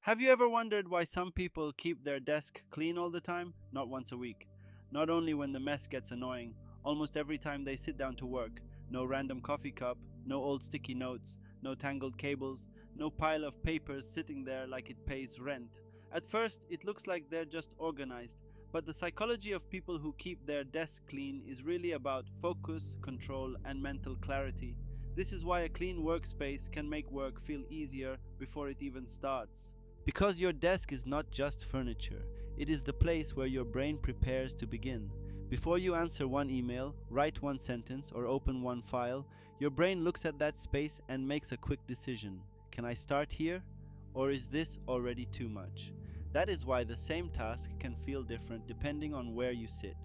Have you ever wondered why some people keep their desk clean all the time? Not once a week. Not only when the mess gets annoying, almost every time they sit down to work. No random coffee cup, no old sticky notes, no tangled cables, no pile of papers sitting there like it pays rent. At first, it looks like they're just organized, but the psychology of people who keep their desk clean is really about focus, control, and mental clarity. This is why a clean workspace can make work feel easier before it even starts. Because your desk is not just furniture, it is the place where your brain prepares to begin. Before you answer one email, write one sentence, or open one file, your brain looks at that space and makes a quick decision. Can I start here? Or is this already too much? That is why the same task can feel different depending on where you sit.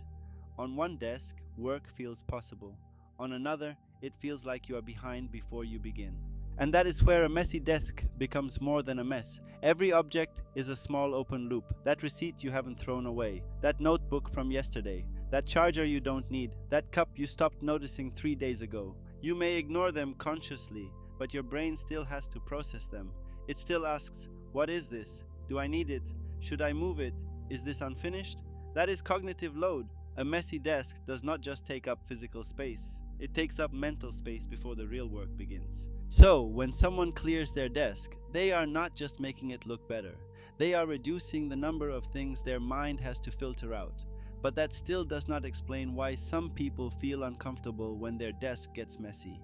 On one desk, work feels possible. On another, it feels like you are behind before you begin. And that is where a messy desk becomes more than a mess. Every object is a small open loop. That receipt you haven't thrown away, that notebook from yesterday, that charger you don't need, that cup you stopped noticing 3 days ago. You may ignore them consciously, but your brain still has to process them. It still asks, what is this? Do I need it? Should I move it? Is this unfinished? That is cognitive load. A messy desk does not just take up physical space. It takes up mental space before the real work begins. So, when someone clears their desk, they are not just making it look better. They are reducing the number of things their mind has to filter out. But that still does not explain why some people feel uncomfortable when their desk gets messy.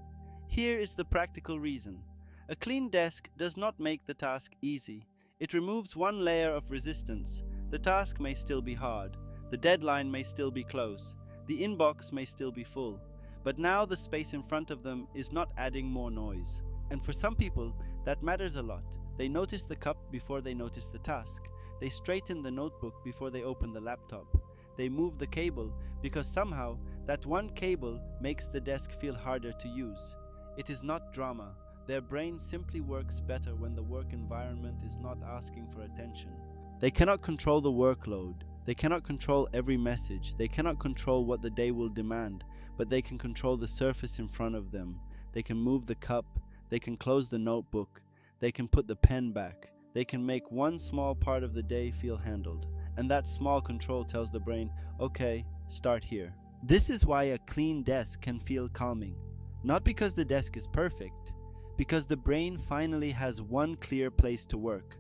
Here is the practical reason. A clean desk does not make the task easy. It removes one layer of resistance. The task may still be hard. The deadline may still be close. The inbox may still be full. But now the space in front of them is not adding more noise. And for some people, that matters a lot. They notice the cup before they notice the task. They straighten the notebook before they open the laptop. They move the cable because somehow that one cable makes the desk feel harder to use. It is not drama. Their brain simply works better when the work environment is not asking for attention. They cannot control the workload. They cannot control every message. They cannot control what the day will demand. But they can control the surface in front of them. They can move the cup. They can close the notebook. They can put the pen back. They can make one small part of the day feel handled. And that small control tells the brain, okay, start here. This is why a clean desk can feel calming. Not because the desk is perfect, because the brain finally has one clear place to work.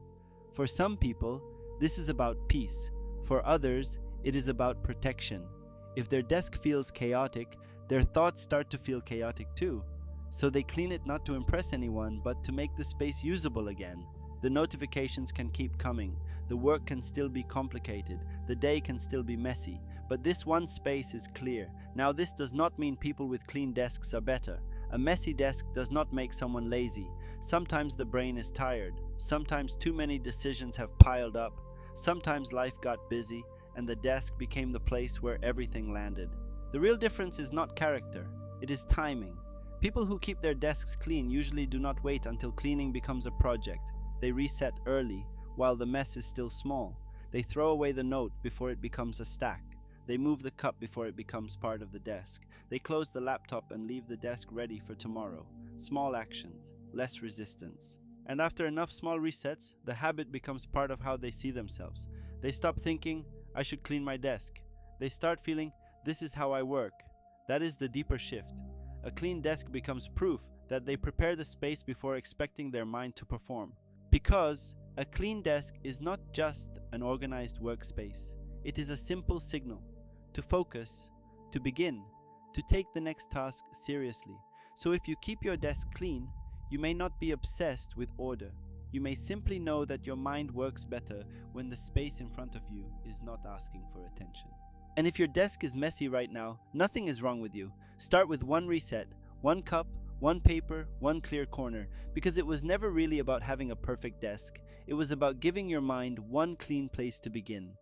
For some people, this is about peace. For others, it is about protection. If their desk feels chaotic, their thoughts start to feel chaotic too. So they clean it not to impress anyone, but to make the space usable again. The notifications can keep coming. The work can still be complicated. The day can still be messy. But this one space is clear. Now, this does not mean people with clean desks are better. A messy desk does not make someone lazy. Sometimes the brain is tired. Sometimes too many decisions have piled up. Sometimes life got busy, and the desk became the place where everything landed. The real difference is not character, it is timing. People who keep their desks clean usually do not wait until cleaning becomes a project. They reset early, while the mess is still small. They throw away the note before it becomes a stack. They move the cup before it becomes part of the desk. They close the laptop and leave the desk ready for tomorrow. Small actions, less resistance. And after enough small resets, the habit becomes part of how they see themselves. They stop thinking, I should clean my desk. They start feeling, this is how I work. That is the deeper shift. A clean desk becomes proof that they prepare the space before expecting their mind to perform. Because a clean desk is not just an organized workspace. It is a simple signal to focus, to begin, to take the next task seriously. So if you keep your desk clean, you may not be obsessed with order. You may simply know that your mind works better when the space in front of you is not asking for attention. And if your desk is messy right now, nothing is wrong with you. Start with one reset, one cup, one paper, one clear corner, because it was never really about having a perfect desk. It was about giving your mind one clean place to begin.